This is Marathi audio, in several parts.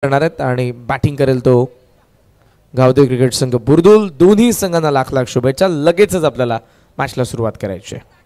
करणार आहेत आणि बॅटिंग करेल तो गावदेवी क्रिकेट संघ बुर्दुल. दोन्ही संघांना लाख लाख शुभेच्छा. लगेचच आपल्याला मॅचला सुरुवात करायची आहे.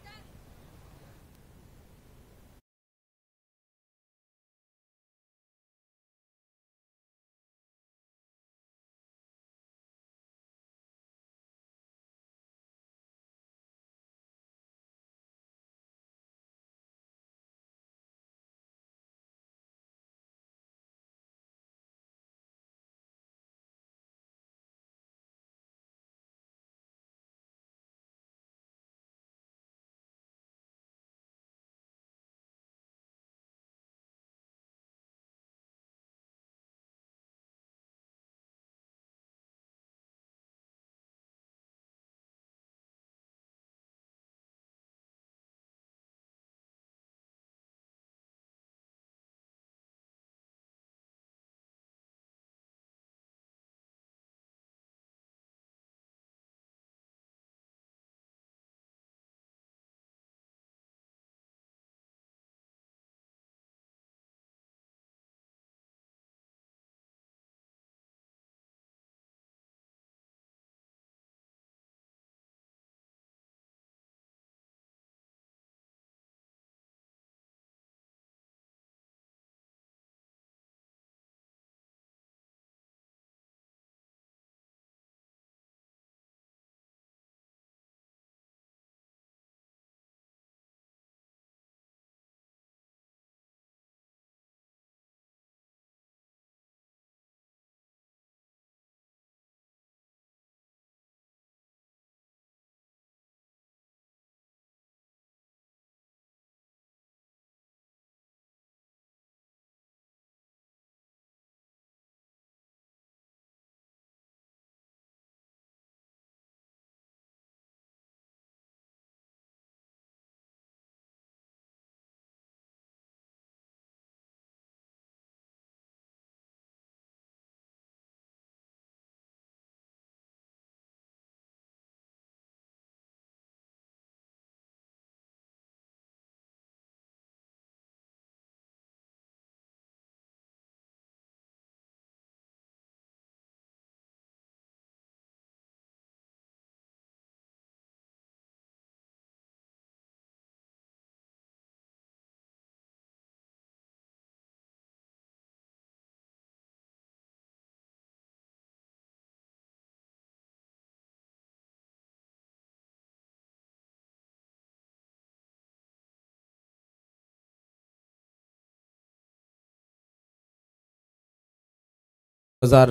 हजार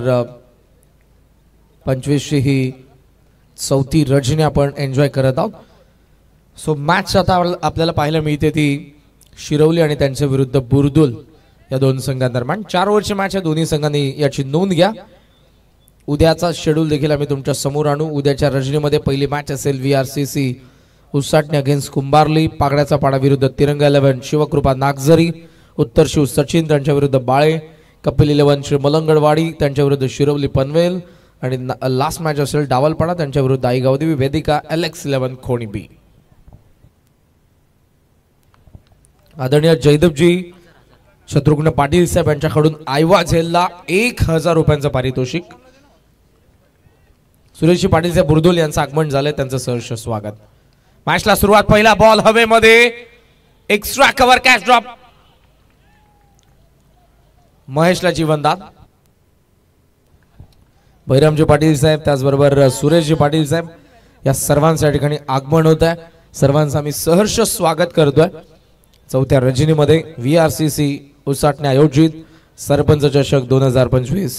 25 ही चौथी रजनी आपण एन्जॉय करत आहोत. सो मॅच आता आपल्याला पाहायला मिळते ती शिरवली आणि त्यांच्या विरुद्ध बुर्दुल या दोन संघांदरम्यान. 4 ओव्हरची मॅच आहे. दोन्ही संघांनी याची नोंद घ्या. उद्याचा शेड्यूल देखील आम्ही तुमच्या समोर आणू. उद्याच्या रजनीमध्ये पहिली मॅच असेल VRCC उसाटणे अगेन्स्ट कुंभारली. पागड्याचा पाडा विरुद्ध तिरंगा 11 शिवकृपा नागझरी. उत्तर शिव सचिन त्यांच्या विरुद्ध बाळे. कपिल 11 श्री मलंगडवाडी त्यांच्या विरुद्ध शिरवली पनवेल. आणि लास्ट मॅच असेल डावलपाडा त्यांच्या विरुद्ध आई गावदेवी वेदिका LX 11 खोणी बी. आदरणीय जयदेवजी शत्रुघ्न पाटील साहेब यांच्याकडून आयवा झेलला 1000 रुपयांचं पारितोषिक. सुरेशजी पाटील साहेब बुर्दुल यांचं आगमन झालंय. त्यांचं सहर्ष स्वागत. मॅचला सुरुवात. पहिला बॉल हवेमध्ये. Extra cover catch drop. महेशला जीवनदान. बैरामजी पाटील साहेब त्याचबरोबर सुरेशजी पाटील साहेब या सर्वांच्या ठिकाणी आगमन होत आहे. सर्वांचं आम्ही सहर्ष स्वागत करतोय. चौथ्या रजनीमध्ये VRCC उसाटणे आयोजित सरपंच चषक 2025.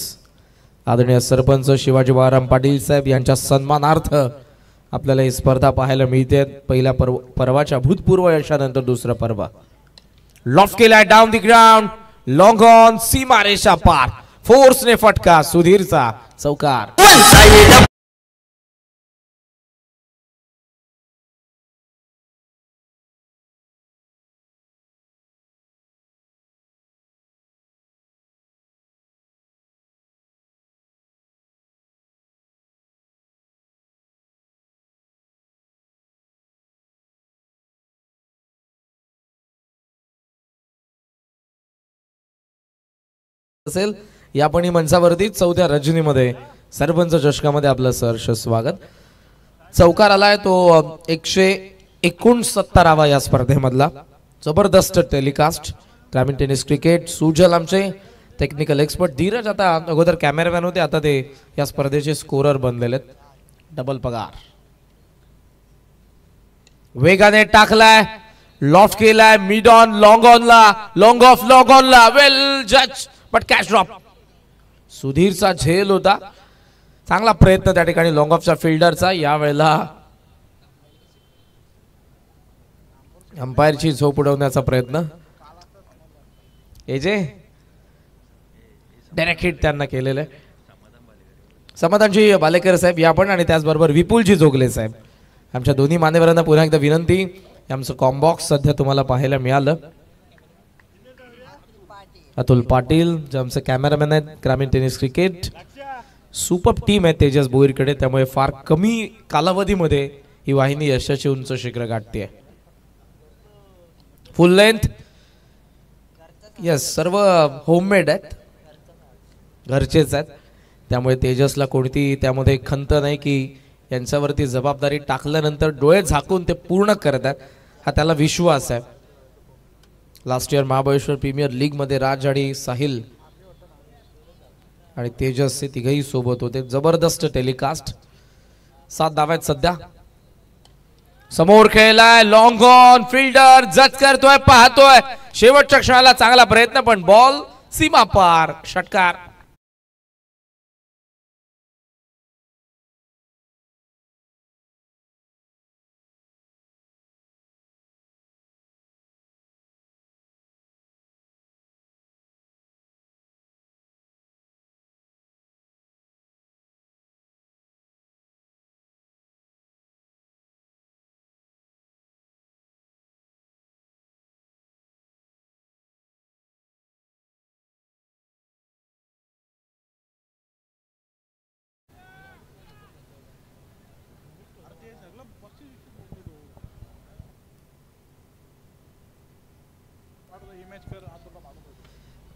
आदरणीय सरपंच शिवाजी बाळाराम पाटील साहेब यांच्या सन्मानार्थ आपल्याला ही स्पर्धा पाहायला मिळते. पहिल्या पर्वाच्या भूतपूर्व यशानंतर दुसरं पर्व. लॉफ्ट केलाय down the ground. Long on सीमा रेषा पार. फोर्सने फटका. सुधीरचा चौकार. असेल यापणी मंचावरती चौथ्या रजनीमध्ये सरपंच चषकामध्ये आपलं सहर्ष स्वागत. चौकार आलाय तो 169 या स्पर्धेमधला. जबरदस्त टेलिकास्ट. ग्रामीण टेनिस क्रिकेट सुजल आमचे टेक्निकल एक्सपर्ट धीरज आता अगोदर कॅमेरामॅन होते, आता ते या स्पर्धेचे स्कोरर बनलेले. डबल पगार. वेगाने टाकलाय, लॉफ्ट केलाय, मिड ऑन लॉंग ऑनला, लॉंग ऑफ लॉंग ऑनला, वेल जज बट कॅच ड्रॉप. सुधीरचा झेल होता, चांगला प्रयत्न त्या ठिकाणी लॉंग ऑफच्या फिल्डरचा. यावेळेला अंपायरची झोप उडवण्याचा प्रयत्न. एजे डायरेक्ट हिट त्यांना केलेलं आहे. समाधानजी बालेकर साहेब या पण आणि त्याचबरोबर विपुलजी जोगले साहेब आमच्या दोन्ही मान्यवरांना पुन्हा एकदा विनंती. आमचं कॉम्बॉक्स सध्या तुम्हाला पाहायला मिळालं. अतुल पाटील जे आमचे कॅमेरामॅन आहेत ग्रामीण टेनिस क्रिकेट. सुपर टीम आहे तेजस बोईरकडे, त्यामुळे फार कमी कालावधीमध्ये ही वाहिनी यशाची उंच शिखर गाठते. Full length. यस, सर्व होममेड आहेत, घरचेच आहेत, त्यामुळे तेजसला कोणती त्यामध्ये खंत नाही की यांच्यावरती जबाबदारी टाकल्यानंतर डोळे झाकून ते पूर्ण करतात, हा त्याला विश्वास आहे. Last year Mahabaleshwar premier league मध्ये राज आणि साहिल आणि तेजस हे तिघही सोबत होते. जबरदस्त टेलिकास्ट. 7 धावा आहेत सध्या. समोर खेळलाय, लॉंग ऑन, फिल्डर जज करतोय, पाहतोय, शेवटच्या क्षणाला चांगला प्रयत्न पण बॉल सीमा पार. षटकार.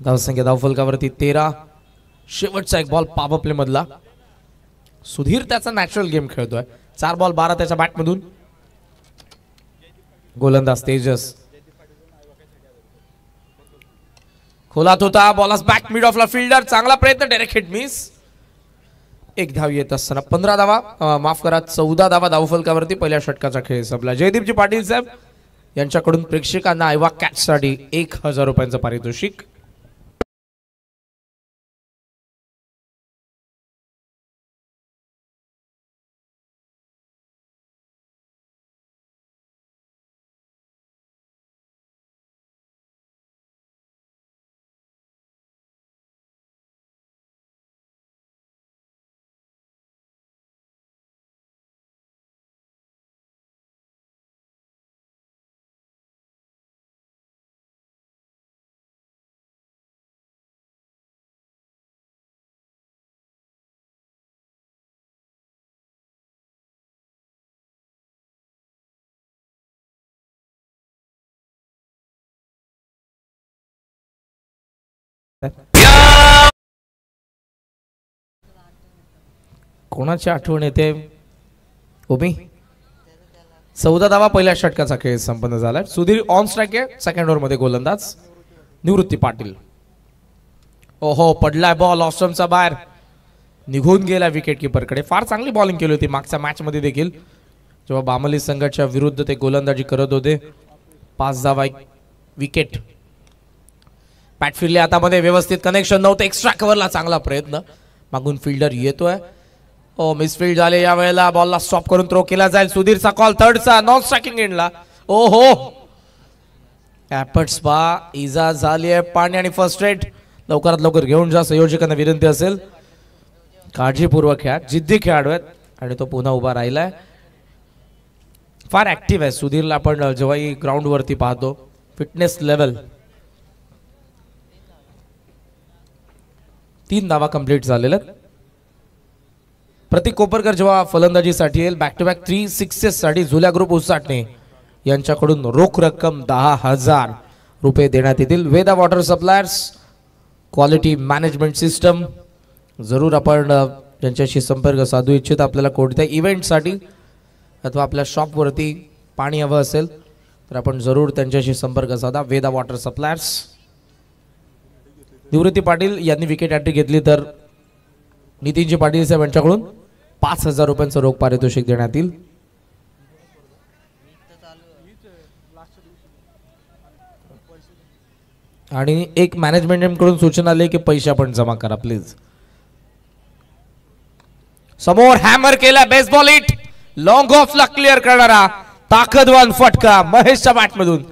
धावसंख्या धावफलकावरती 13. शेवटचा एक बॉल पॉवर प्ले मधला. सुधीर त्याचा नॅचरल गेम खेळतोय. 4 बॉल 12 त्याच्या बॅटमधून. गोलंदाज तेजस खोलात होता, बॉलस बॅक मिड ऑफला फिल्डर, चांगला प्रयत्न, डायरेक्ट हिट मिस. 1 धाव येत असताना 15 धावा, माफ करा 14 धावा धावफलकावरती पहिल्या षटकाचा खेळ संपला. जयदीपजी पाटील साहेब यांच्याकडून प्रेक्षकांना आयवा कॅच साठी 1000 रुपयांचं पारितोषिक. कोणाची आठवण येते ओबी. 14 धावा पहिल्या षटकाचा खेळ संपन्न झाला. सुधीर ऑन स्ट्राइक आहे. सेकंड ओव्हर मध्ये गोलंदाज निवृत्ती पाटील. ओहो, पडलाय बॉल ऑस्ट्रमचा बाहेर, निघून गेला विकेट किपर कडे. फार चांगली बॉलिंग केली होती मागच्या मॅच मध्ये देखील, जेव्हा बामली संघाच्या विरुद्ध ते गोलंदाजी करत होते. 5 धावा, 1 विकेट. बॅट फिरली हातामध्ये, व्यवस्थित कनेक्शन नव्हतं. एक्स्ट्रा कव्हरला चांगला प्रयत्न, मागून फिल्डर येतोय. ओ मिसफील्ड झाले. या वेळेला बॉलला स्टॉप करून थ्रो केला जाईल. सुधीरचा कॉल थर्डचा, नॉन स्ट्रायकिंग एंडला. ओ हो, एफर्ट्स बा इजा झाली आहे. पाणी आणि फर्स्ट रेट लवकरात लवकर घेऊन जा. संयोजकांना विनंती असेल काळजीपूर्वक खेळा. जिद्दी खेळाडू आहेत आणि तो पुन्हा उभा राहिलाय. फार ऍक्टिव्ह आहे सुधीरला. आपण जेव्हाही ग्राउंड वरती पाहतो फिटनेस लेवल. 3 धावा कंप्लीट झालेल्या. प्रतीक कोपरकर जेव्हा फलंदाजीसाठी येईल, बॅक टू बॅक 3 सिक्सेस साठी झुल्या ग्रुप उसाटणे यांच्याकडून रोख रक्कम 10,000 रुपये देण्यात येतील. Veda water suppliers quality management system. जरूर आपण त्यांच्याशी संपर्क साधू इच्छित आपल्याला कोणत्या इव्हेंटसाठी अथवा आपल्या शॉपवरती पाणी हवं असेल तर आपण जरूर त्यांच्याशी संपर्क साधा. Veda water suppliers. निवृत्ती पाटील यांनी विकेट हॅट्रिक घेतली तर नितीनजी पाटील साहेब यांच्याकडून 5,000 रुपयांचं रोख पारितोषिक देण्यात येईल. आणि एक मॅनेजमेंट कडून सूचना आली की पैसे आपण जमा करा प्लीज. समोर हॅमर केला बेसबॉल हिट. लॉंग ऑफ ला क्लिअर करणारा ताकदवान फटका महेशच्या बॅटमधून.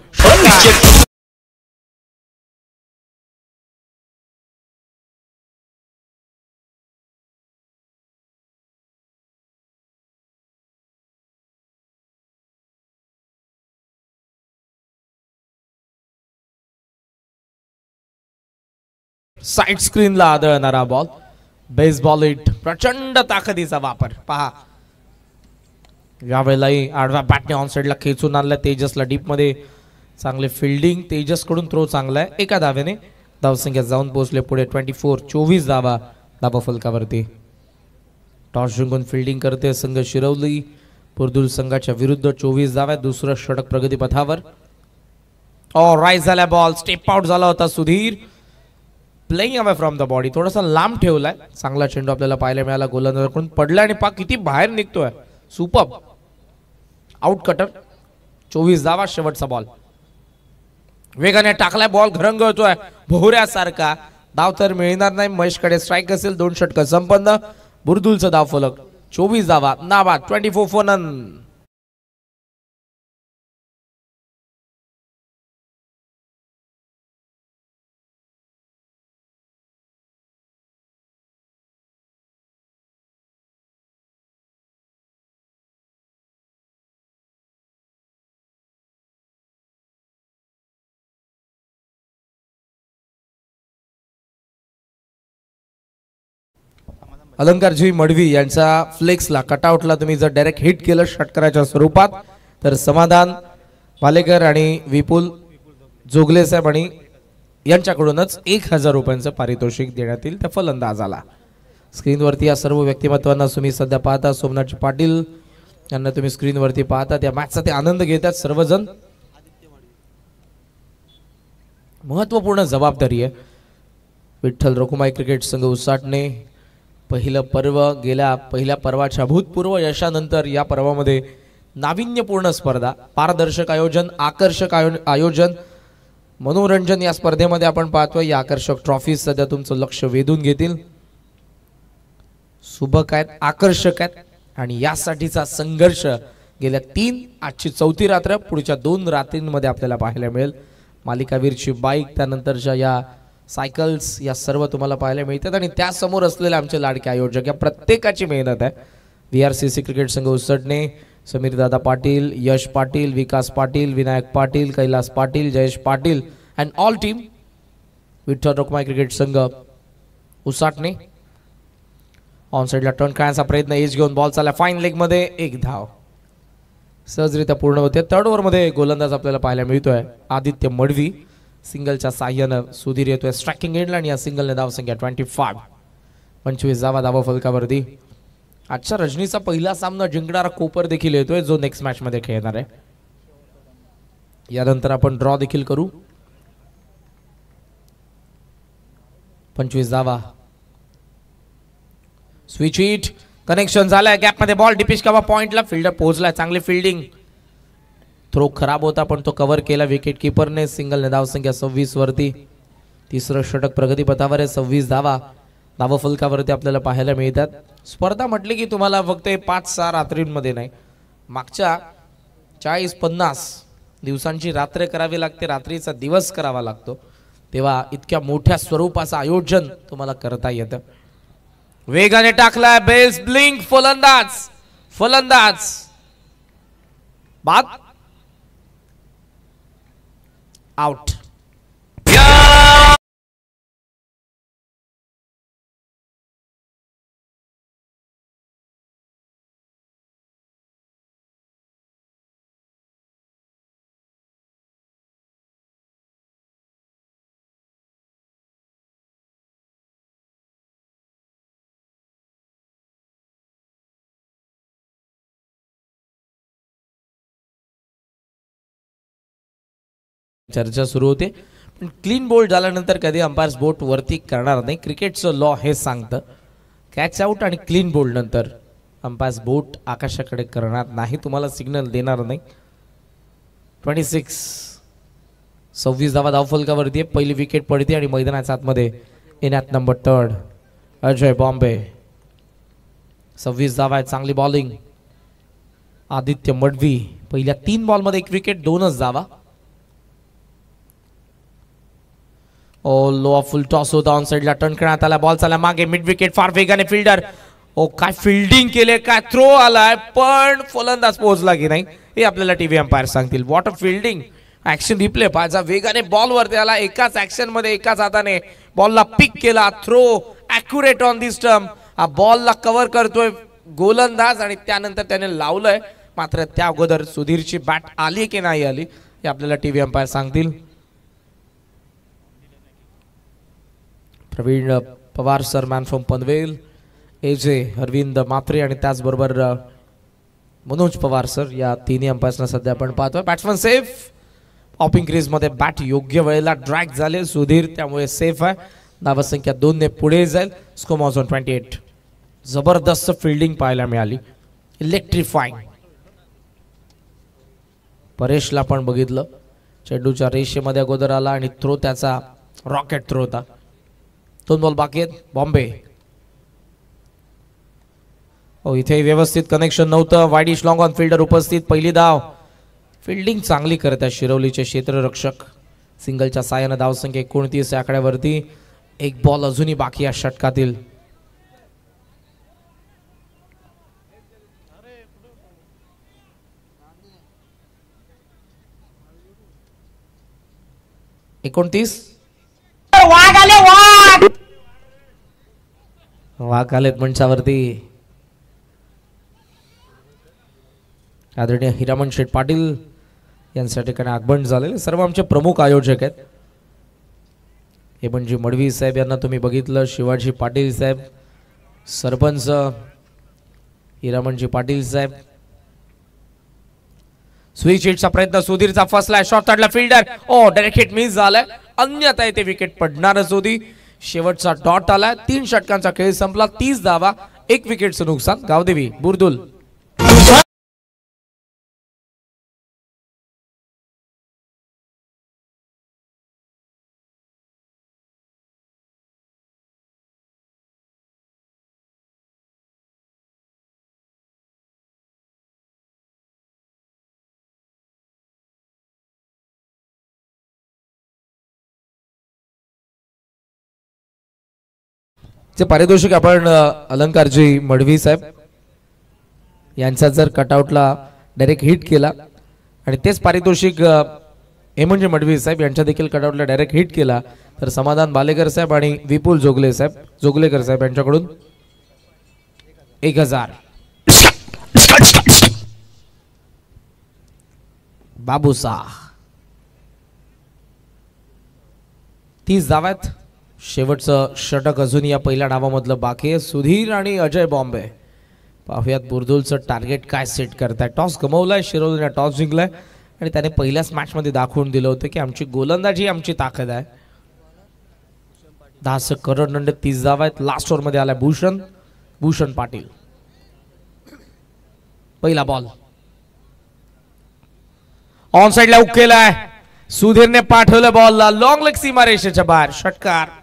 साइड स्क्रीनला आदळणारा बॉल. Baseball hit. प्रचंड ताकदीचा वापर पहा. यावेळेलाही आडव्या बॅटने ऑन साइडला खेचून आणला तेजसला डीप मध्ये. चांगले फिल्डिंग तेजस कडून. थ्रो चांगला आहे. एका धावेने धावसंख्या जाऊन पोहोचले पुढे 24 धावा धाबा फलकावरती. टॉस जिंकून फिल्डिंग करते संघ शिरवली. पुरदुल संघाच्या विरुद्ध 24 धावा. दुसरं षटक प्रगती पथावर. राईज झाला बॉल. स्टेप आउट झाला होता Sudhir. Playing away from the body. थोडासा लांब ठेवलाय. चांगला चेंडू आपल्याला पाहायला मिळाला. गोलंदाजाकडून पडला आणि पाक किती बाहेर निघतोय. Super out cutter. 24 धावा. शेवटचा बॉल. वेगाने टाकलाय बॉल. घरंगळतोय भोवऱ्यासारखा. धाव तर मिळणार नाही. महेशकडे स्ट्राईक असेल. 2 षटक संपन्न. बुरदुलचा धाव फलक 24 धावा. नाबाद 24 फॉर नन. अलंकारजी मडवी यांचा फ्लेक्सला कटआउटला तुम्ही जर डायरेक्ट हिट केलं षटकाराच्या स्वरूपात तर समाधान पालेकर आणि विपुल जोगले साहेब आणि यांच्याकडूनच 1,000 रुपयांचं पारितोषिक देण्यात येईल त्या फलंदाजाला. स्क्रीनवरती या सर्व व्यक्तिमत्वांना तुम्ही सध्या पाहता. सोमनाथ पाटील यांना तुम्ही स्क्रीनवरती पाहता. त्या मॅचचा ते आनंद घेतात सर्वजण. महत्वपूर्ण जबाबदारी आहे. विठ्ठल रखुमाई क्रिकेट संघ उसाटणे पहिलं पर्व. गेल्या पहिल्या पर्वाच्या भूतपूर्व यशानंतर या पर्वामध्ये नाविन्यपूर्ण स्पर्धा, पारदर्शक आयोजन, आकर्षक आयोजन, मनोरंजन या स्पर्धेमध्ये आपण पाहतोय. या आकर्षक ट्रॉफीज सध्या तुमचं लक्ष वेधून घेतील. सुबक आहेत, आकर्षक आहेत आणि यासाठीचा संघर्ष गेल्या 3 आजची 4थी रात्र पुढच्या 2 रात्रींमध्ये आपल्याला पाहायला मिळेल. मालिकावीरची बाईक, त्यानंतरच्या या सायकल्स, या सर्व तुम्हाला पाहायला मिळतात. आणि त्यासमोर असलेले आमचे लाडके आयोजक, या प्रत्येकाची मेहनत आहे. VRCC क्रिकेट संघ Usatane, Sameer Dada Patil, Yash Patil, Vikas Patil, Vinayak Patil, Kailas Patil, Jayesh Patil and all team. Vitthal Rakhumai cricket संघ उसाटणे. ऑन साइडला टर्न करण्याचा प्रयत्न. एज घेऊन बॉल चालला फाईन लेग मध्ये. 1 धाव सहजरित्या पूर्ण होते. 3rd ओव्हर मध्ये गोलंदाज आपल्याला पाहायला मिळतोय आदित्य मडवी. सिंगलच्या साह्यानं सुधीर येतोय स्ट्रायकिंग एंडला आणि या सिंगलने धावसंख्या 25 धावा धावा फलकावरती. आजच्या रजनीचा पहिला सामना जिंकणारा कोपर देखील येतोय जो नेक्स्ट मॅच मध्ये खेळणार आहे. यानंतर आपण ड्रॉ देखील करू. 25 धावा. Switch hit. कनेक्शन झालंय. गॅप मध्ये बॉल. डिपिश कावा पॉइंटला. फिल्डर पोहोचलाय. चांगली फिल्डिंग. थ्रो खराब होता पण तो कव्हर केला विकेट कीपरने. सिंगलने धावसंख्या 26 वरती. तिसरं षटक प्रगती पथावर आहे. 26 धावा धावा फलकावरती आपल्याला पाहायला मिळतात. स्पर्धा म्हटली की तुम्हाला फक्त 5-6 रात्रींमध्ये नाही, मागच्या 40-50 दिवसांची रात्र करावी लागते. रात्रीचा दिवस करावा लागतो. तेव्हा इतक्या मोठ्या स्वरूपाचं आयोजन तुम्हाला करता येतं. वेगाने टाकलाय बेस ब्लिंक. फलंदाज बाद. आउट. चर्चा सुरू होते. पण क्लीन बोल्ड झाल्यानंतर कधी अंपायर्स बोट वरती करणार नाही. क्रिकेटचं लॉ हे सांगतं कॅच आउट आणि क्लीन बोल्ड नंतर अंपायर्स बोट आकाशाकडे करणार नाही, तुम्हाला सिग्नल देणार नाही. 26 धावा धावफलकावरती आहे. पहिली विकेट पडते आणि मैदानाच्या आतमध्ये येण्यात नंबर 3 अजय बॉम्बे. 26 धावा आहेत. चांगली बॉलिंग आदित्य मडवी. पहिल्या 3 बॉलमध्ये 1 विकेट 2च धावा. लो फुल टॉस होता. ऑन साइडला टर्न करण्यात आला. बॉल चालला मागे. मिड विकेट फार वेगाने फिल्डर. काय फिल्डिंग केले, काय थ्रो आलाय, पण फलंदाज पोहोचला की नाही हे आपल्याला टीव्ही अंपायर सांगतील. What a fielding. Action replay पाहायचा. वेगाने बॉल वरती आला. एकाच ऍक्शन मध्ये एकाच हाताने बॉलला पिक केला. Throw accurate on the stump. हा बॉलला कव्हर करतोय गोलंदाज आणि त्यानंतर त्याने लावलंय. मात्र त्या अगोदर सुधीरची बॅट आली की नाही आली हे आपल्याला टीव्ही अंपायर सांगतील. Pravin Pawar sir, man from Panvel, AJ Arvind Matre आणि त्याचबरोबर मनोज पवार सर, या तिन्ही अंपायर्सना सध्या आपण पाहतोय. Batsman safe. ऑपिंग क्रीज मध्ये बॅट योग्य वेळेला ड्रॅग झाले सुधीर, त्यामुळे सेफ आहे. धावसंख्या 2 ने पुढे जाईल. Score on 28. जबरदस्त फिल्डिंग पाहायला मिळाली. इलेक्ट्रिफाईंग. परेशला पण बघितलं, चेंडूच्या रेषेमध्ये अगोदर आला आणि थ्रो त्याचा रॉकेट थ्रो होता. 2 बॉल बाकी आहेत. बॉम्बे. इथे व्यवस्थित कनेक्शन नव्हतं. वाईडिश लॉंग ऑन फिल्डर उपस्थित. पहिली धाव. फिल्डिंग चांगली करत आहे शिरवलीचे क्षेत्ररक्षक. सिंगलच्या साहाय्याने धावसंख्या 29 या आकड्यावरती. 1 बॉल अजूनही बाकी या षटकातील. वाघ आलेत मंचावरती. आदरणीय हिरामन शेठ पाटील यांच्या ठिकाणी आगमन झालेले सर्व आमचे प्रमुख आयोजक आहेत. हेमंतजी मडवी साहेब यांना तुम्ही बघितलं, शिवाजी पाटील साहेब, सरपंच हिरामनजी पाटील साहेब. स्विच हिटचा प्रयत्न सुधीरचा फसलाय. शॉट काढला फिल्डर. डायरेक्ट हिट मिस झालाय. अन्यथा इथे विकेट पडणारच होती. शेवटचा डॉट आला. 3 षटकांचा खेळ संपला. 30 धावा 1 विकेटचं नुकसान. गावदेवी बुरदुल. चे पारितोषिक आपण अलंकारजी मडवी साहेब यांचा जर कटआउटला डायरेक्ट हिट केला आणि तेच पारितोषिक हेमंतजी मडवी साहेब यांच्या देखील कटआउटला डायरेक्ट हिट केला तर समाधान बालेकर साहेब आणि विपुल जोगलेकर साहेब यांच्याकडून 1000. बाबूसा 30 धाव्यात. शेवटचं षटक अजून या पहिल्या डावामधलं बाकी आहे. सुधीर आणि अजय बॉम्बे. पाहुयात बुरदुलचं टार्गेट काय सेट करताय. टॉस गमवलाय शिरोलीने, टॉस जिंकलाय आणि त्याने पहिल्याच मॅच मध्ये दाखवून दिलं होतं की आमची गोलंदाजी आमची ताकद आहे. 10 करोड नंडे 30 धावा आहेत. लास्ट ओव्हर मध्ये आलाय भूषण पाटील. पहिला बॉल ऑन साइडला उकेलाय. सुधीरने पाठवलं बॉलला लॉंग लेग सीमारेषेच्या बाहेर. षटकार.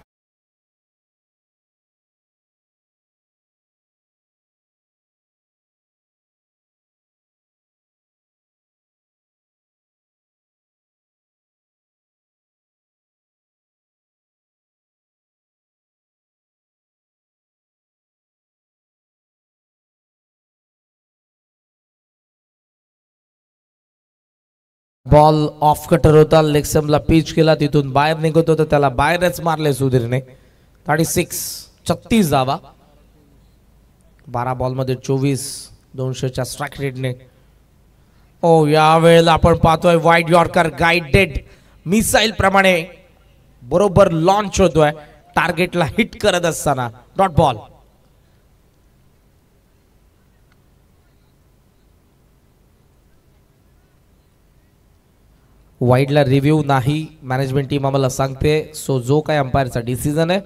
बॉल ऑफ कटर होता. लेग स्टंपला पिच केला, तिथून बाहेर निघत होता, त्याला बाहेरच मारले सुधीरने. 36 धावा. 12 बॉल मध्ये 24. 200च्या स्ट्राईक रेटने. या वेळेला आपण पाहतोय वाईड यॉर्कर गाइडेड मिसाईल प्रमाणे बरोबर लॉन्च होतोय टार्गेटला हिट करत असताना. Dot ball. वाईडला रिव्ह्यू नाही मॅनेजमेंट टीम आम्हाला सांगते. सो जो काय अंपायरचा डिसिजन आहे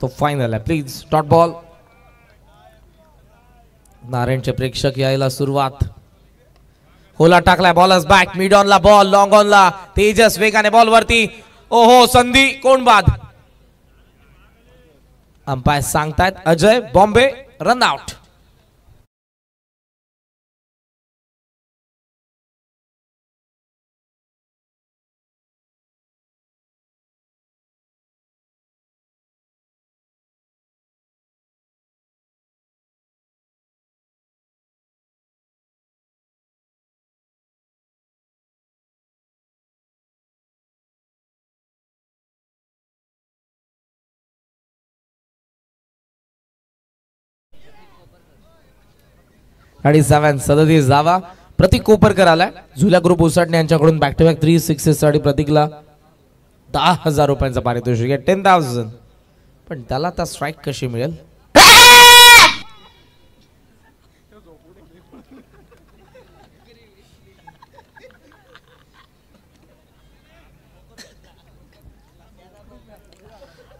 तो फायनल आहे. Please dot ball. नारायणचे प्रेक्षक यायला सुरुवात. होला टाकलाय. बॉलच बॅक. मिड ऑनला बॉल. लॉंग ऑनला तेजस वेगाने बॉल वरती. ओहो संधी कोण बाद. अंपायर सांगतायत अजय बॉम्बे रन आउट. आणि 37 जावा. प्रतीक कोपरकर आलाय. झुल्या ग्रुप उसाटणे यांच्याकडून बॅक टू बॅक 3 सिक्सेस साठी प्रतीकला 10,000 रुपयांचा पारितोषिक आहे. 10,000. पण त्याला आता स्ट्राईक कशी मिळेल.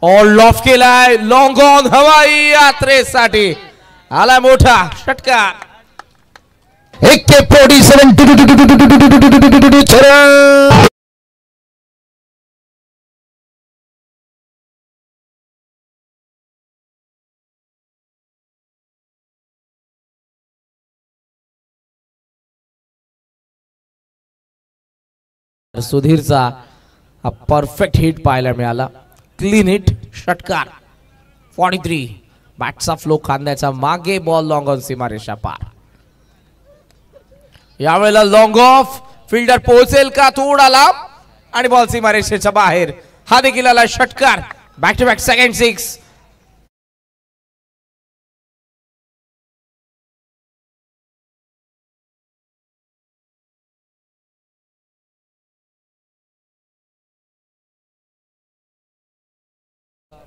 ऑल ऑफ केलाय. लॉंग ऑन हवाई यात्रेसाठी आला मोठा षटकार. 47 सुधीरचा परफेक्ट हिट पाहायला मिळाला. क्लीन हिट षटकार. 43. बॅटचा फ्लो खांद्याच्या मागे. बॉल लॉंग ऑन सीमारेषा पार. यावेळेला लॉंग ऑफ. फिल्डर पोहोचेल का थोडा लांब आणि बॉल सीमारेषेच्या बाहेर. हा देखील आला षटकार. Back to back second 6.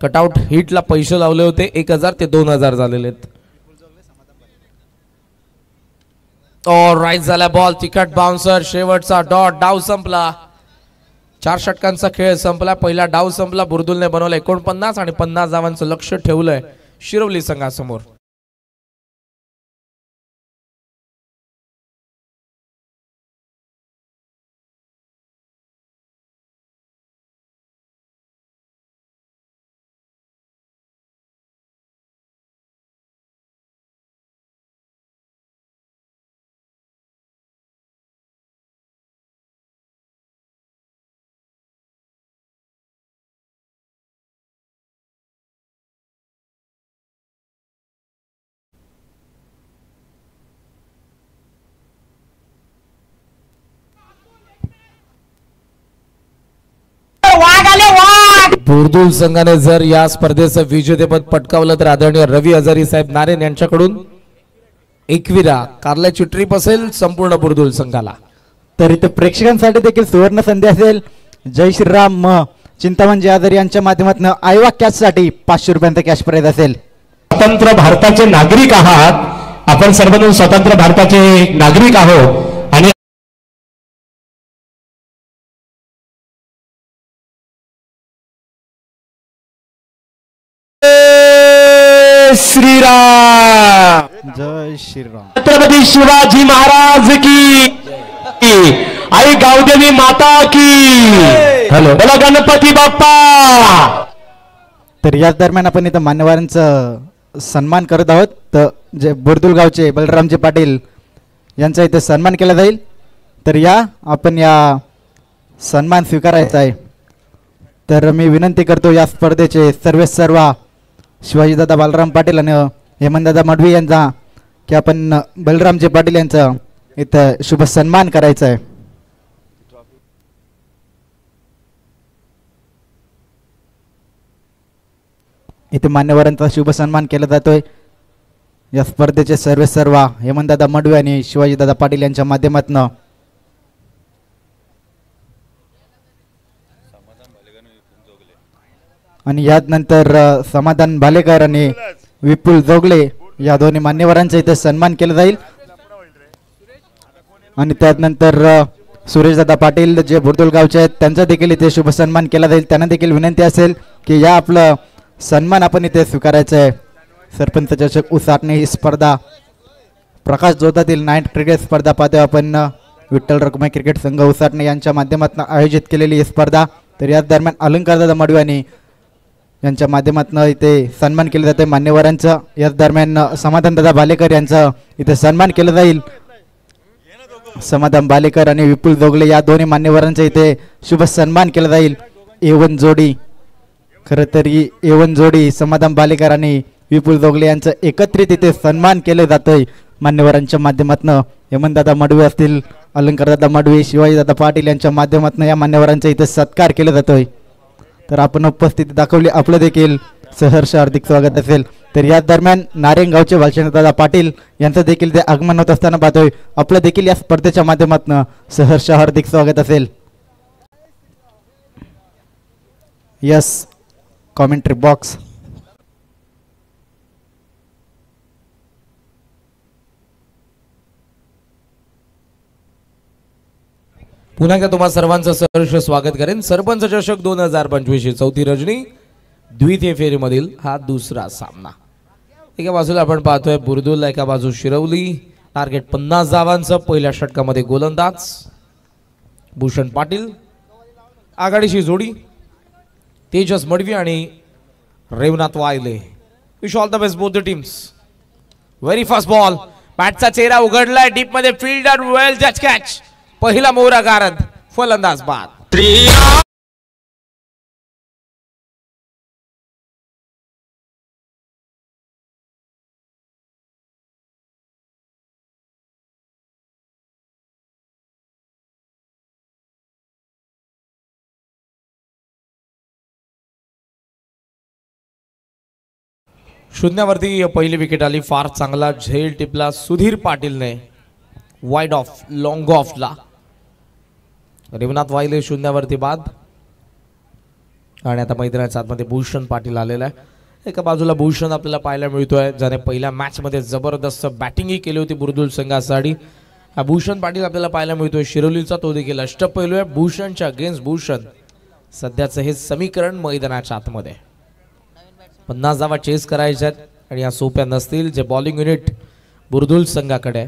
Cutout हिटला पैसे लावले होते 1,000 ते 2,000 झालेले आहेत. राईट झाला बॉल. तिकट बाउन्सर. शेवटचा डॉट. डाव संपला. 4 षटकांचा खेळ संपला. पहिला डाव संपला. बुर्दुलने बनवला 49 आणि 50 धावांचं लक्ष ठेवलंय शिरवली संघासमोर. बुर्दुल संघाने जर या स्पर्धेचं विजेतेपद पटकावलं तर आदरणीय रवी हजारी साहेब नारेन यांच्याकडून एकविरा कारल्याची ट्रिप असेल संपूर्ण बुर्दुल संघाला. तर इथे प्रेक्षकांसाठी देखील सुवर्ण संधी असेल. जय श्रीराम चिंतामण आजारी यांच्या माध्यमातून आयवा कॅश साठी 500 रुपयांचा कॅश प्राइज असेल. स्वतंत्र भारताचे नागरिक आहात. आपण सर्वजण स्वतंत्र भारताचे नागरिक आहोत आणि श्रीराम. जय श्रीराम. छत्रपती शिवाजी महाराज की. आई गावदेवी माता की. हॅलो बोला गणपती बाप्पा. तर याच दरम्यान आपण इथं मान्यवरांचा सन्मान करत आहोत. तर जे बुर्दुल गावचे बलरामजी पाटील यांचा इथे सन्मान केला जाईल. तर या आपण या सन्मान स्वीकारायचा आहे. तर मी विनंती करतो या स्पर्धेचे सर्व शिवाजीदादा बालराम पाटील आणि हेमंतदादा मडवी यांचा की आपण बलरामजी पाटील यांचा इथं शुभ सन्मान करायचा आहे. इथे मान्यवरांचा शुभ सन्मान केला जातोय. या स्पर्धेचे सर्व हेमंतदादा मडवी आणि शिवाजीदादा पाटील यांच्या माध्यमातून. आणि याच नंतर समाधान भालेकर आणि विपुल जोगले या दोन्ही मान्यवरांचा इथे सन्मान केला जाईल. आणि त्यानंतर सुरेशदादा पाटील जे बुरदुल गावचे आहेत त्यांचा देखील इथे शुभ सन्मान केला जाईल. त्यांना देखील विनंती असेल की या आपलं सन्मान आपण इथे स्वीकारायचं आहे. सरपंच चषक उसाटणे ही स्पर्धा प्रकाश जोतातील नाईट क्रिकेट स्पर्धा पाहतोय आपण. विठ्ठल रखुमाई क्रिकेट संघ उसाटणे यांच्या माध्यमातून आयोजित केलेली ही स्पर्धा. तर या दरम्यान अलंकारदादा मडवानी यांच्या माध्यमातून इथे सन्मान केलं जाते मान्यवरांचं. या दरम्यान समाधानदादा बालेकर यांचा इथे सन्मान केला जाईल. समाधान बालेकर आणि विपुल जोगले या दोन्ही मान्यवरांचा इथे शुभ सन्मान केला जाईल. A1 जोडी, खरं तर ही A1 जोडी समाधान बालेकर आणि विपुल जोगले यांचं एकत्रित इथे सन्मान केलं जातंय मान्यवरांच्या माध्यमातून. हेमंतदादा मडवे असतील, अलंकारदादा मडवे, शिवाजीदादा पाटील यांच्या माध्यमातून या मान्यवरांचा इथे सत्कार केला जातोय. तर आपण उपस्थिती दाखवली, आपलं देखील सहर्ष हार्दिक स्वागत असेल. तर या दरम्यान नारायणगावचे भालचंद्रदादा पाटील यांचं देखील ते आगमन होत असताना पाहतोय. आपलं देखील या स्पर्धेच्या माध्यमातून सहर्ष हार्दिक स्वागत असेल. Yes commentary box. पुन्हा एकदा तुम्हा सर्वांचं सहर्ष स्वागत करेन. सरपंच चषक 2025 चौथी रजनी द्वितीय फेरीमधील हा दुसरा सामना. एका बाजूला आपण पाहतोय बुरदुल, एका बाजू शिरवली. टार्गेट 50 धावांचं. पहिल्या षटकामध्ये गोलंदाज भूषण पाटील. आघाडीची जोडी तेजस मडवी आणि Revnath Wayle. Wish all the best both the teams. Very fast ball. बॅटचा चेहरा उघडलाय डीप मध्ये. फिल्डर वेल जज कॅच. पहिला मोहरा गारद. फलंदाज बाद. शून्यावरती पहिली विकेट आली. फार चांगला झेल टिपला Sudhir पाटीलने wide of long ऑफला. Revnath वायले शून्यावरती बाद. आणि आता मैदानाच्या आतमध्ये भूषण पाटील आलेला आहे. एका बाजूला भूषण आपल्याला पाहायला मिळतोय, ज्याने पहिल्या मॅच मध्ये जबरदस्त बॅटिंगही केली होती बुरदुल संघासाठी. हा भूषण पाटील आपल्याला पाहायला मिळतोय शिरोलीचा. तो देखील अष्टपैलू आहे. भूषणच्या अगेन्स्ट भूषण सध्याचं हे समीकरण मैदानाच्या आतमध्ये. 50 धावा चेस करायच्या आहेत आणि या सोप्या नसतील. जे बॉलिंग युनिट बुरदुल संघाकडे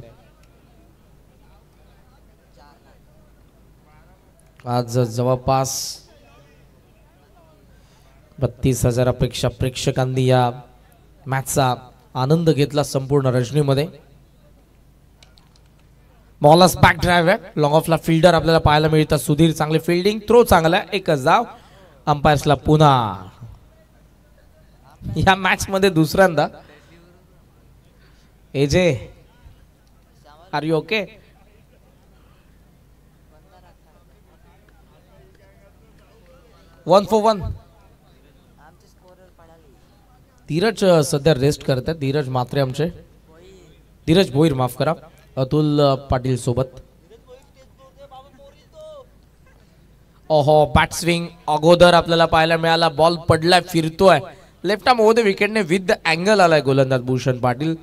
आज जवळपास 32,000पेक्षा प्रेक्षकांनी या मॅचचा आनंद घेतला संपूर्ण रजनीमध्ये. बॉलर्स बॅक ड्राइव्ह आहे. लॉंग ऑफला फिल्डर आपल्याला पाहायला मिळतात. सुधीर चांगले फिल्डिंग. थ्रो चांगला आहे. एकच धाव. अंपायर्सला पुन्हा या मॅच मध्ये दुसऱ्यांदा. AJ are you okay? One for one. Dheeraj सध्या रेस्ट करत आहेत. धीरज मात्रे आमचे. धीरज भोईर माफ करा. अतुल पाटील सोबत. ओहो बॅट स्विंग अगोदर आपल्याला पाहायला मिळाला. बॉल पडलाय, फिरतोय. लेफ्ट आर्म ओव्हर द विकेटने विथ द अँगल आलाय गोलंदाज भूषण पाटील.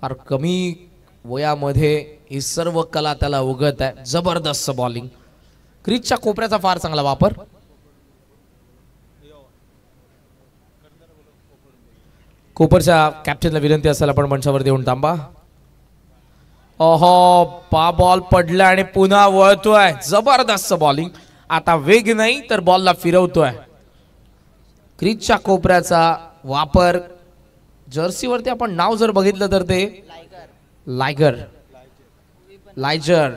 फार कमी वयामध्ये ही सर्व कला त्याला उगत आहे. जबरदस्त बॉलिंग. क्रीजच्या कोपऱ्याचा फार चांगला वापर. कोपरच्या कॅप्टनला विनंती असेल आपण मंचावर देऊन थांबा. ओहो पा बॉल पडला आणि पुन्हा वळतोय. जबरदस्त बॉलिंग. आता वेग नाही तर बॉलला फिरवतोय. क्रीजच्या कोपऱ्याचा वापर. जर्सीवरती आपण नाव जर बघितलं तर ते लायगर लायजर.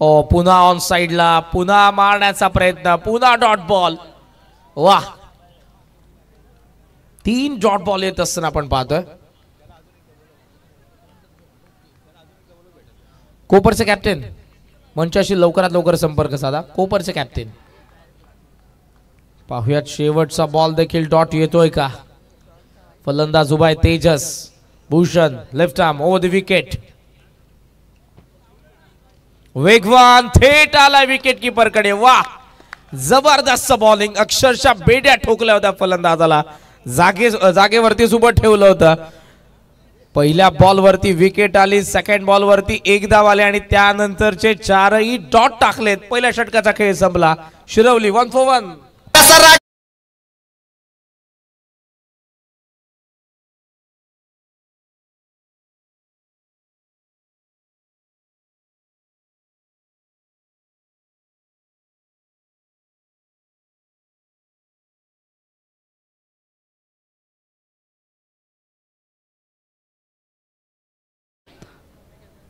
ओ पुन्हा ऑन साइडला. पुन्हा मारण्याचा प्रयत्न. पुन्हा डॉट बॉल. वा 3 डॉट बॉल येत असताना आपण पाहतोय. कोपरचे कॅप्टन मंचाशी लवकरात लवकर संपर्क साधा. कोपरचे कॅप्टन पाहुयात शेवटचा बॉल देखील डॉट येतोय का. फलंदाज उभा आहे Tejas. Bhushan left arm over the wicket. वेगवान थेट आला विकेट कीपर कडे. वा जबरदस्त बॉलिंग. अक्षरशः बेड्या ठोकल्या होत्या फलंदाजाला. जागेवरतीच उभं ठेवलं होतं. पहिल्या बॉलवरती विकेट आली, सेकंड बॉलवरती एक धाव आले आणि त्यानंतरचे चारही डॉट टाकलेत. पहिल्या षटकाचा खेळ संपला. शिरवली 1 for 1.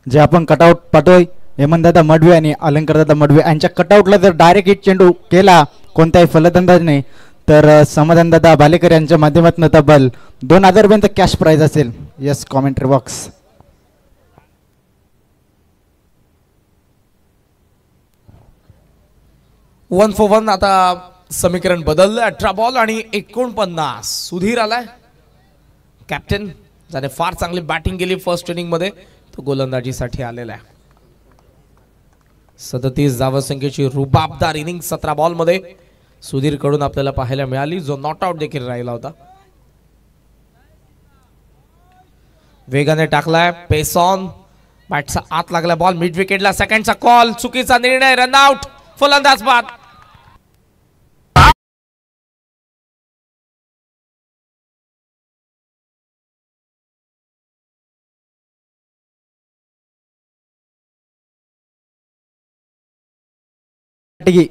जे आपण कटआउट पाहतोय हेमंतदादा मडवी आणि अलंकारदादा मडवी यांच्या कटआउटला जर डायरेक्ट हिट चेंडू केला कोणत्याही फलंदाजाने तर समाधानदादा भालेकर यांच्या माध्यमातून तब्बल 2,000 रुपयांचं कॅश प्राइज असेल. Yes commentary box. One for one. आता समीकरण बदललं. 18 बॉल आणि 49. सुधीर आलाय कॅप्टन, ज्याने फार चांगली बॅटिंग केली फर्स्ट इनिंग मध्ये. तो गोलंदाजीसाठी आलेला आहे. 37 धावसंख्येची रुबाबदार इनिंग 17 बॉल मध्ये सुधीर कडून आपल्याला पाहायला मिळाली, जो नॉट आउट देखील राहिला होता. वेगाने टाकलाय पेस ऑन. बॅटचा आत लागला बॉल मिड विकेटला. सेकंडचा कॉल, चुकीचा निर्णय, रन आउट. फलंदाज बाद.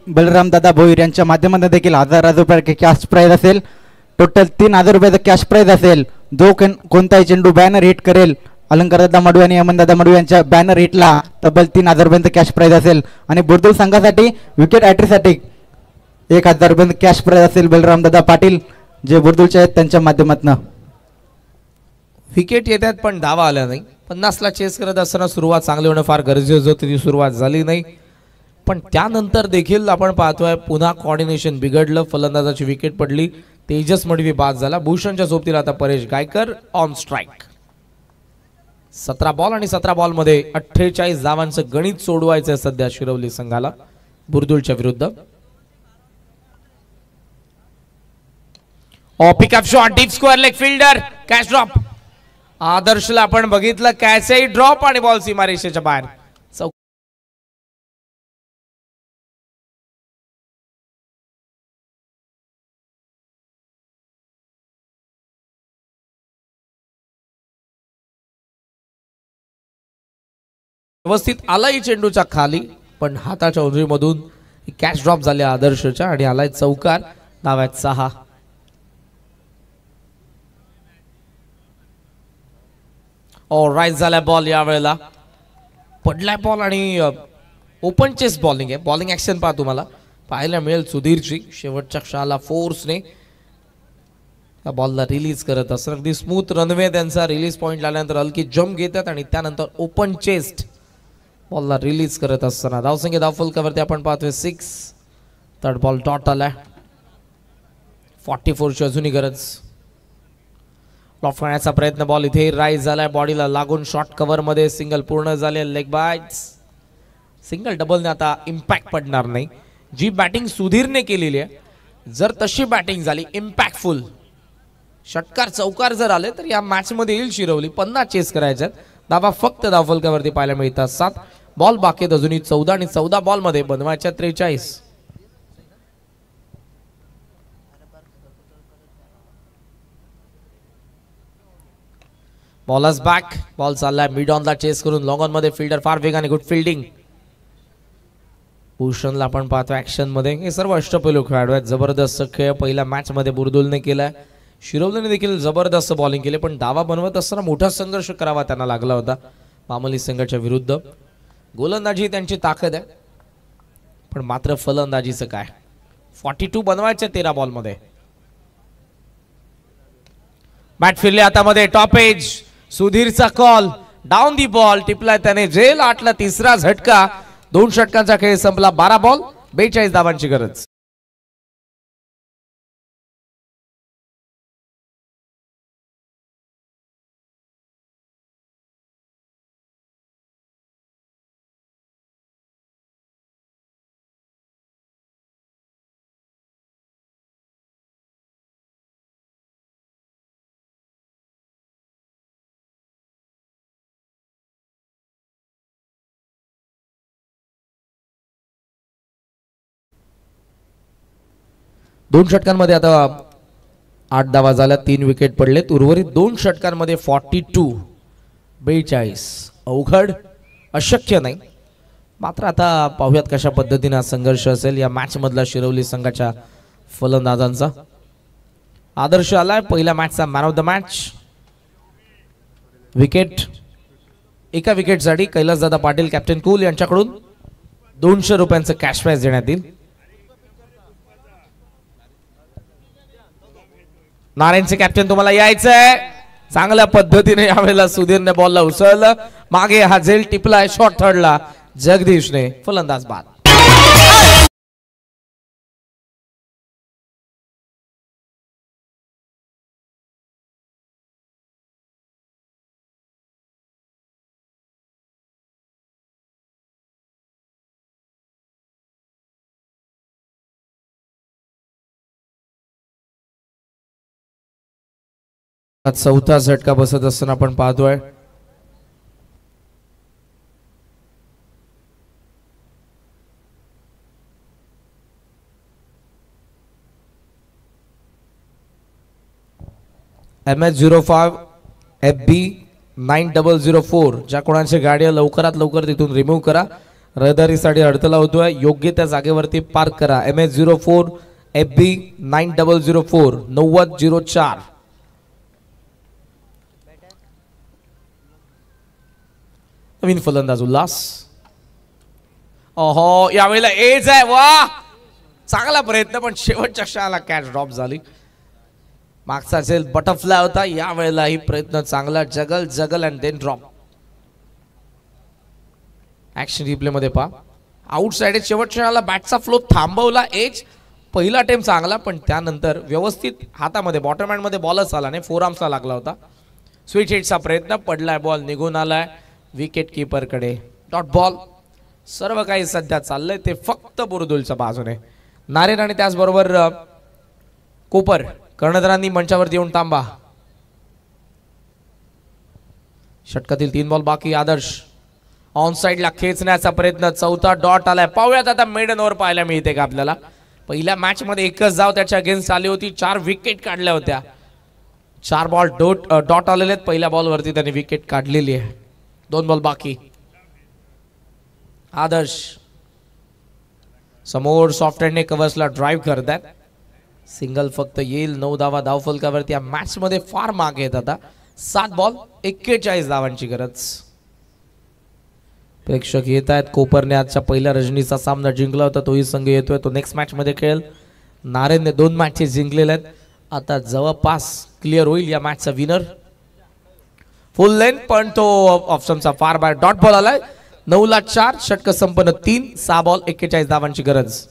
बलराम दादा भोईर यांच्या माध्यमातून देखील 1,000 रुपये कॅश प्राइज असेल. टोटल 3,000 रुपयाचा कॅश प्राइज असेल. जो कोणताही चेंडू बॅनर हिट करेल अलंकारदादा मडवी आणि हेमंतदादा मडवी यांच्या बॅनर हिटला तब्बल 3,000 रुपयांचं कॅश प्राइज असेल. आणि बुर्दुल संघासाठी विकेट ॲट्रीसाठी 1,000 रुपयांचं कॅश प्राइज असेल. बलराम दादा पाटील जे बुर्दुलचे आहेत त्यांच्या माध्यमातून. विकेट येतात पण धावा आल्या नाही. 50ला चेस करत असताना सुरुवात चांगली होणं फार गरजेचं होतं. ती सुरुवात झाली नाही, पण त्यानंतर देखील आपण पाहतोय पुन्हा कॉर्डिनेशन बिघडलं. फलंदाजाची विकेट पडली. तेजस मडवी बाद झाला. भूषणच्या सोबतीला आता Paresh Gaikar on strike. 17 ball आणि 17 बॉल मध्ये 48 धावांचं गणित सोडवायचं सध्या शिरवली संघाला बुर्दुलच्या विरुद्ध. Pickup shot, deep square leg fielder, catch drop. आदर्शला आपण बघितलं, कॅचही ड्रॉप आणि बॉल सीमारेषेच्या बाहेर. व्यवस्थित आलाही चेंडूच्या खाली, पण हाताच्या उंचीमधून कॅच ड्रॉप झाले आदर्शच्या आणि आलाय चौकार. धाव्यात 6. राईट झालाय बॉल. यावेळेला पडलाय बॉल आणि ओपन चेस बॉलिंग आहे. बॉलिंग ऍक्शन पहा, तुम्हाला पाहायला मिळेल सुधीरची. शेवटच्या क्षणाला फोर्सने त्या बॉलला रिलीज करत असतात. अगदी स्मूथ रनवे त्यांचा. रिलीज पॉइंट आल्यानंतर हलकी जम्प घेतात आणि त्यानंतर ओपन चेस्ट बॉलला रिलीज करत असताना धावसंख्या धावफलकावरती आपण पाहतोय 6. थर्ड बॉल डॉट आलाय. 44 ची अजूनही गरज. लॉफ्ट करण्याचा प्रयत्न, बॉल इथे राईज झालाय. बॉडीला लागून शॉर्ट कव्हर मध्ये सिंगल पूर्ण झाले. Leg bytes. सिंगल डबलने आता इम्पॅक्ट पडणार नाही. जी बॅटिंग सुधीरने केलेली आहे, जर तशी बॅटिंग झाली इम्पॅक्टफुल, षटकार चौकार जर आले तर या मॅच मध्ये येईल शिरवली. 50 चेस करायच्यात. धावा फक्त धावफलकावरती पाहायला मिळतात 7. बॉल बाकी आहेत अजूनही 14 आणि 14 बॉल मध्ये बनवायच्या 43. Bowlers back. बॉल चाललाय मिड ऑनला चेस करून लॉंग ऑन मध्ये. फिल्डर फार वेगाने, गुड फिल्डिंग. भूषणला आपण पाहतो ऍक्शन मध्ये. हे सर्व अष्टपैलू खेळाडू आहेत. जबरदस्त खेळ पहिल्या मॅच मध्ये बुर्दुलने केलाय. शिरवलीने देखील जबरदस्त बॉलिंग केली, पण धावा बनवत असताना मोठा संघर्ष करावा त्यांना लागला होता मामली संघाच्या विरुद्ध. गोलंदाजी त्यांची ताकद आहे, पण मात्र फलंदाजीचं काय. 42 बनवायचे 13 बॉल मध्ये. बॅट फिरले हातामध्ये. Top edge. सुधीरचा कॉल. Down the ball. टिपलाय त्याने. झेल 8ला तिसरा झटका. 2 षटकांचा खेळ संपला. 12 बॉल 42 धावांची गरज. 2 षटकांमध्ये आता 8 धावा झाल्या, 3 विकेट पडलेत. उर्वरित 2 षटकांमध्ये 42 अवघड अशक्य नाही. मात्र आता पाहूयात कशा पद्धतीने संघर्ष असेल या मॅच मधला शिरवली संघाच्या फलंदाजांचा. आदर्श आलाय पहिल्या मॅचचा man of the match. Wicket एका विकेटसाठी कैलासदादा पाटील कॅप्टन कूल यांच्याकडून 200 रुपयांचं कॅश प्राइज देण्यात येईल. नारायणचे कॅप्टन तुम्हाला यायचंय. चांगल्या पद्धतीने यावेळेला सुधीरने बॉलला उसळलं. मागे हा झेल टिपलाय शॉर्ट थर्डला. जगदीशने फलंदाज बाद. चौथा झटका बसत असताना आपण पाहतोय MS05 FB 9004. ज्या कोणाची गाडी लवकरात लवकर तिथून रिमूव्ह करा. रहदारीसाठी अडथळा होतोय. योग्य त्या जागेवरती पार्क करा. MS04 FB 9004 9004. नवीन फलंदाज उल्हास. ओहो यावेळेला एज आहे. वा चांगला प्रयत्न पण शेवटच्या क्षणाला कॅच ड्रॉप झाली. मागचा झेल बटरफ्लाय होता. यावेळेला ही प्रयत्न चांगला. Juggle and then drop. Action replay मध्ये पहा. आउटसाइड शेवटच्या क्षणाला बॅटचा फ्लो थांबवला. एज पहिला अटेम्प्ट चांगला पण त्यानंतर व्यवस्थित हातामध्ये बॉटम हँड मध्ये बॉलच आला नाही. फोर आर्म्सला लागला होता. स्विच हिटचा प्रयत्न पडलाय. बॉल निघून आलाय विकेट कीपर कडे. Dot ball. सर्व काही सध्या चाललंय ते फक्त बुरदुलच्या बाजूने. नारेन आणि त्याचबरोबर कोपर कर्णधारांनी मंचावरती येऊन थांबा. षटकातील 3 बॉल बाकी. आदर्श ऑन साइडला खेचण्याचा प्रयत्न. चौथा डॉट आलाय. पाहूयात आता मेडन ओव्हर पाहायला मिळते का आपल्याला. पहिल्या मॅच मध्ये एकच धाव त्याच्या अगेन्स्ट आली होती. 4 विकेट काढल्या होत्या. 4 बॉल डॉट आलेले आहेत. पहिल्या बॉलवरती त्याने विकेट काढलेली आहे. 2 बॉल बाकी. आदर्श समोर सॉफ्ट हँडने कव्हर्सला ड्राईव्ह करतात. सिंगल फक्त येईल. 9 धावा धाव फलकावरती. या मॅच मध्ये फार मागे आहेत आता. 7 बॉल 41 धावांची गरज. प्रेक्षक येत आहेत. कोपरने आजच्या पहिल्या रजनीचा सामना जिंकला होता. तोही संघ येतोय. तो नेक्स्ट मॅच मध्ये खेळेल. नारेनने 2 मॅचेस जिंकलेले आहेत. आता जवळपास क्लिअर होईल या मॅचचा विनर. फुल लेंथ पण तो ऑप्शनचा फार बाहेर. डॉट बॉल आलाय. 9ला 4. षटक संपन्न 3. 6 बॉल 41 धावांची गरज.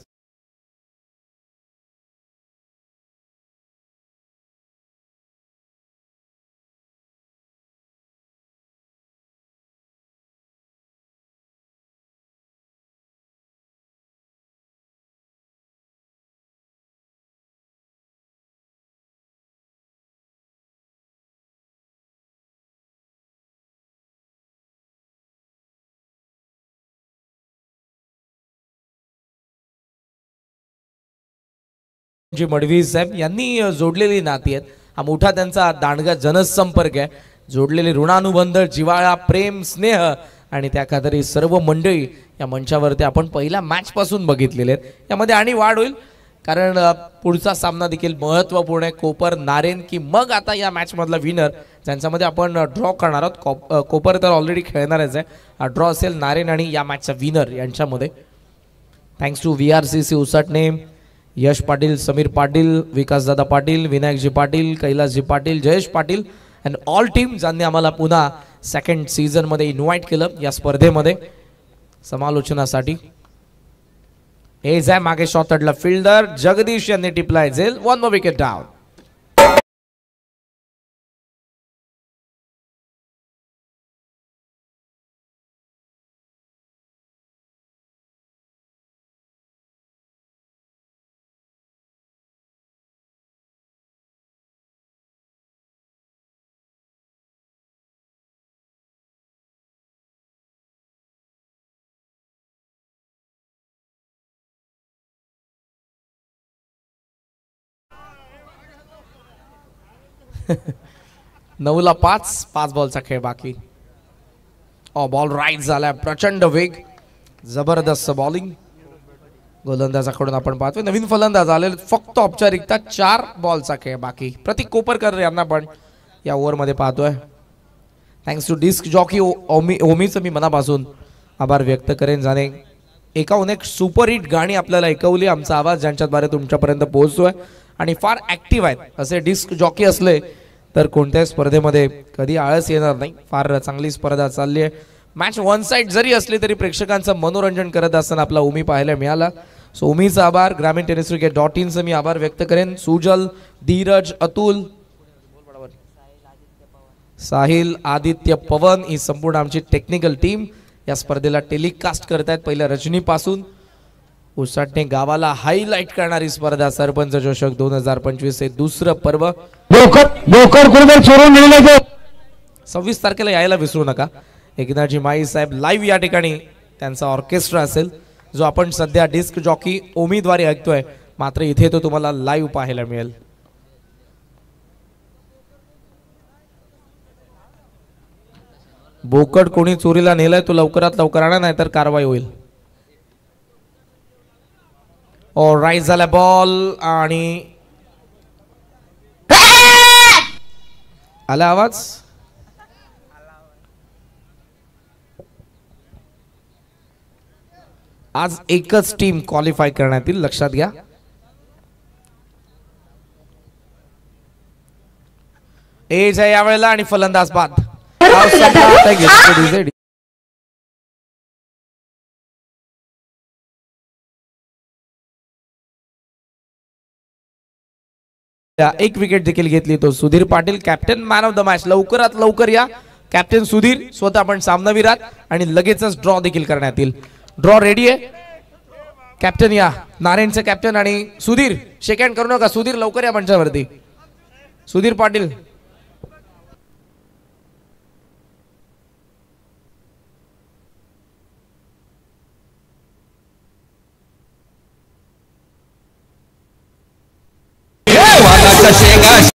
जी मडवी साहेब यांनी जोडलेली नाती आहेत. हा मोठा त्यांचा दांडगा जनसंपर्क आहे. जोडलेले ऋणानुबंध, जिव्हाळा, प्रेम, स्नेह आणि त्या खात्री सर्व मंडळी या मंचावरती आपण पहिल्या मॅच पासून बघितलेले आहेत. यामध्ये आणि वाढ होईल कारण पुढचा सामना देखील महत्त्वपूर्ण आहे. कोपर नारेन की मग आता या मॅच मधला विनर ज्यांच्यामध्ये आपण ड्रॉ करणार आहोत. कोपर तर ऑलरेडी खेळणारच आहे. हा ड्रॉ असेल नारेन आणि या मॅचचा विनर यांच्यामध्ये. Thanks to VRCC Usatane, Yash Patil, Sameer Patil, Vikasdada Patil, Vinayakji Patil, Kailasji Patil, Jayesh Patil and all team ज्यांनी आम्हाला पुन्हा सेकंड सीझन मध्ये इन्व्हाइट केलं या स्पर्धेमध्ये समालोचनासाठी. एज आहे मागे शॉट तडला फिल्डर. जगदीश यांनी टिपलाय झेल. 1 more विकेट डाऊन. 9ला 5 बॉलचा खेळ बाकी. बॉल राईट झालाय, प्रचंड वेग, जबरदस्त बॉलिंग गोलंदाजाकडून आपण पाहतोय. नवीन फलंदाज आले, फक्त औपचारिकता. 4 बॉलचा खेळ बाकी. प्रतीक कोपरकर यांना पण या ओव्हरमध्ये पाहतोय. थँक्स टू डिस्क जॉकी ओमीचं मी मनापासून आभार व्यक्त करेन. जाणे एकाहून एक सुपरहिट गाणी आपल्याला ऐकवली. आमचा आवाज ज्यांच्याद्वारे तुमच्यापर्यंत पोहोचतोय आणि फार ऍक्टिव्ह आहेत असे डिस्क जॉकी असले तर कोणत्याही स्पर्धेमध्ये कधी आळस येणार नाही. फार चांगली स्पर्धा चालली आहे. मॅच वन साइड जरी असली तरी प्रेक्षकांचं मनोरंजन करत असताना आपला ओमी पाहायला मिळाला. सो ओमीचा आभार. ग्रामीण टेनिस क्रिकेट .inचं मी आभार व्यक्त करेन. सुजल, धीरज, अतुल, साहिल, आदित्य, पवन ही संपूर्ण आमची टेक्निकल टीम या स्पर्धेला टेलिकास्ट करतायत. पहिल्या रजनीपासून उसाटणे गावाला हायलाइट करणारी स्पर्धा सरपंच चषक 2025 हे दुसरं पर्व. 26 तारखेला यायला विसरू नका. एकनाथजी माई साहेब लाईव्ह या ठिकाणी त्यांचा ऑर्केस्ट्रा असेल जो आपण सध्या डिस्क जॉकी ओमीद्वारे ऐकतोय. मात्र इथे तो तुम्हाला लाईव्ह पाहायला मिळेल. बोकड कोणी चोरीला नेलाय तो लवकरात लवकर आणा, नाहीतर कारवाई होईल. राईट झाला बॉल आणि आला आवाज. आज एकच टीम क्वालिफाय करण्यात येईल, लक्षात घ्या. एज आहे यावेळेला आणि फलंदाज बाद. एक विकेट देखील घेतली तो Sudhir Patil, captain man of the match. लवकरात लवकर या कॅप्टन सुधीर स्वतः पण सामनावीरात आणि लगेचच ड्रॉ देखील करण्यात येईल. ड्रॉ रेडी आहे. कॅप्टन या, नारायणचे कॅप्टन आणि सुधीर शेक हँड करू नका. सुधीर लवकर या मंचावरती. सुधीर पाटील शेगा